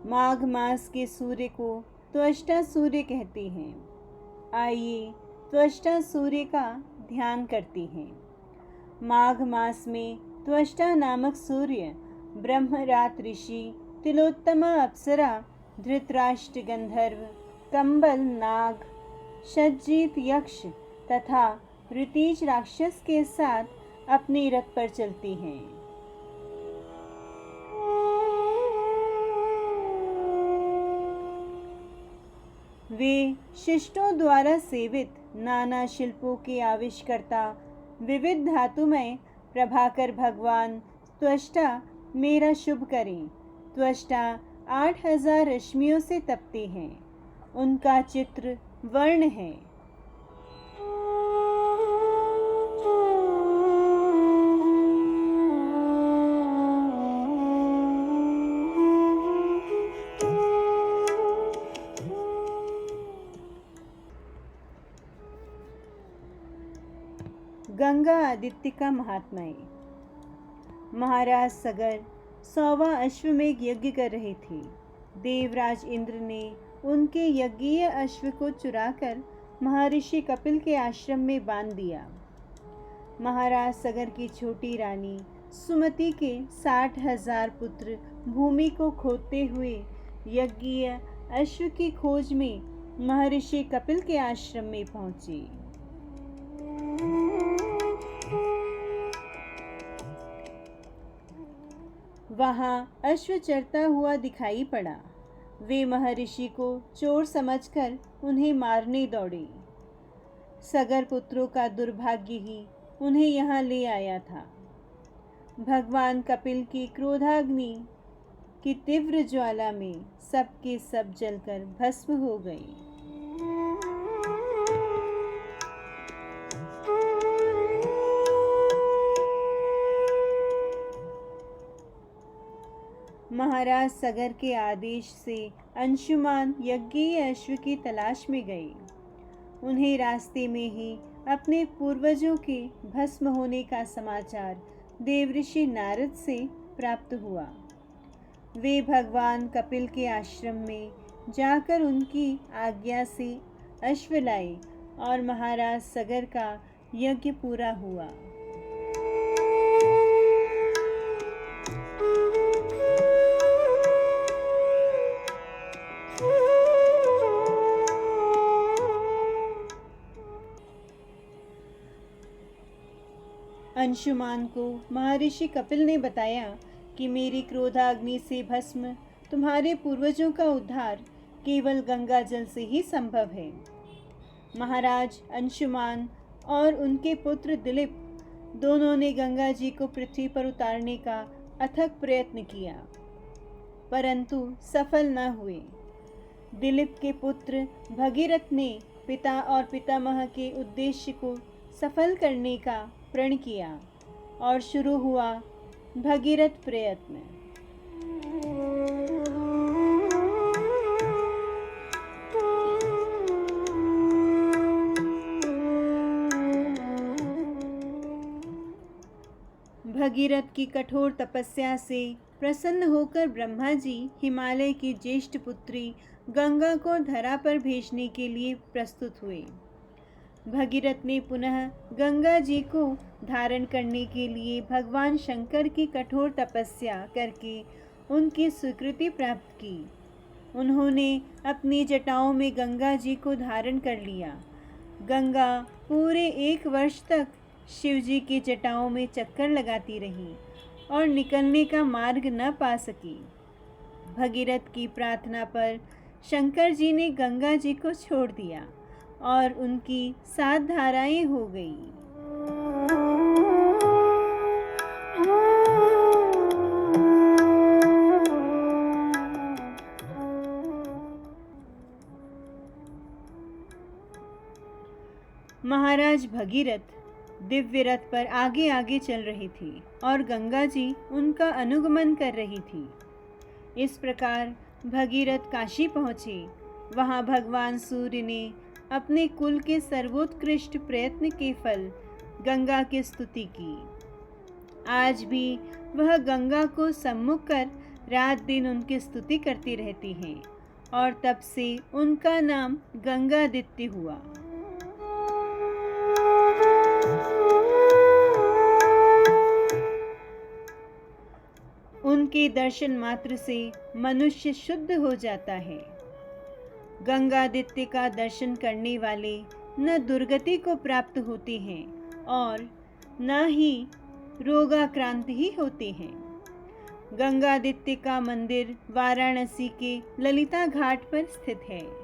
माघ मास के सूर्य को त्वष्टा सूर्य कहते हैं। आइए त्वष्टा सूर्य का ध्यान करते हैं। माघ मास में त्वष्टा नामक सूर्य ब्रह्मरात ऋषि, तिलोत्तमा अप्सरा, धृतराष्ट्र गंधर्व, कंबल नाग, शतजीत यक्ष तथा ऋतीज राक्षस के साथ अपने रथ पर चलते हैं। वे शिष्टों द्वारा सेवित नाना शिल्पों के आविष्कर्ता, विविध धातुमय प्रभाकर भगवान त्वष्टा मेरा शुभ करें। त्वष्टा 8000 रश्मियों से तपते हैं। उनका चित्र वर्ण है। गंगा आदित्य का महात्म्य। महाराज सगर 100वां अश्वमेघ यज्ञ कर रहे थे। देवराज इंद्र ने उनके यज्ञीय अश्व को चुराकर महर्षि कपिल के आश्रम में बांध दिया। महाराज सगर की छोटी रानी सुमति के 60,000 पुत्र भूमि को खोदते हुए यज्ञीय अश्व की खोज में महर्षि कपिल के आश्रम में पहुंचे। वहां अश्व चरता हुआ दिखाई पड़ा। वे महर्षि को चोर समझकर उन्हें मारने दौड़े। सगर पुत्रों का दुर्भाग्य ही उन्हें यहाँ ले आया था। भगवान कपिल की क्रोधाग्नि की तीव्र ज्वाला में सब के सब जलकर भस्म हो गए। महाराज सगर के आदेश से अंशुमान यज्ञीय अश्व की तलाश में गए। उन्हें रास्ते में ही अपने पूर्वजों के भस्म होने का समाचार देवऋषि नारद से प्राप्त हुआ। वे भगवान कपिल के आश्रम में जाकर उनकी आज्ञा से अश्व लाए और महाराज सगर का यज्ञ पूरा हुआ। अंशुमान को महर्षि कपिल ने बताया कि मेरी क्रोधाग्नि से भस्म तुम्हारे पूर्वजों का उद्धार केवल गंगा जल से ही संभव है। महाराज अंशुमान और उनके पुत्र दिलीप दोनों ने गंगा जी को पृथ्वी पर उतारने का अथक प्रयत्न किया, परंतु सफल न हुए। दिलीप के पुत्र भगीरथ ने पिता और पितामह के उद्देश्य को सफल करने का प्रण किया और शुरू हुआ भगीरथ प्रयत्न। भगीरथ की कठोर तपस्या से प्रसन्न होकर ब्रह्मा जी हिमालय की ज्येष्ठ पुत्री गंगा को धरा पर भेजने के लिए प्रस्तुत हुए। भगीरथ ने पुनः गंगा जी को धारण करने के लिए भगवान शंकर की कठोर तपस्या करके उनकी स्वीकृति प्राप्त की। उन्होंने अपनी जटाओं में गंगा जी को धारण कर लिया। गंगा पूरे 1 वर्ष तक शिव जी की जटाओं में चक्कर लगाती रही और निकलने का मार्ग न पा सकी। भगीरथ की प्रार्थना पर शंकर जी ने गंगा जी को छोड़ दिया और उनकी 7 धाराएं हो गई। महाराज भगीरथ दिव्य रथ पर आगे आगे चल रहे थे और गंगा जी उनका अनुगमन कर रही थी। इस प्रकार भगीरथ काशी पहुँचे। वहाँ भगवान सूर्य ने अपने कुल के सर्वोत्कृष्ट प्रयत्न के फल गंगा की स्तुति की। आज भी वह गंगा को सम्मुख कर रात दिन उनकी स्तुति करती रहती हैं और तब से उनका नाम गंगादित्य हुआ। उनके दर्शन मात्र से मनुष्य शुद्ध हो जाता है। गंगादित्य का दर्शन करने वाले न दुर्गति को प्राप्त होते हैं और न ही रोगाक्रांत ही होते हैं। गंगादित्य का मंदिर वाराणसी के ललिता घाट पर स्थित है।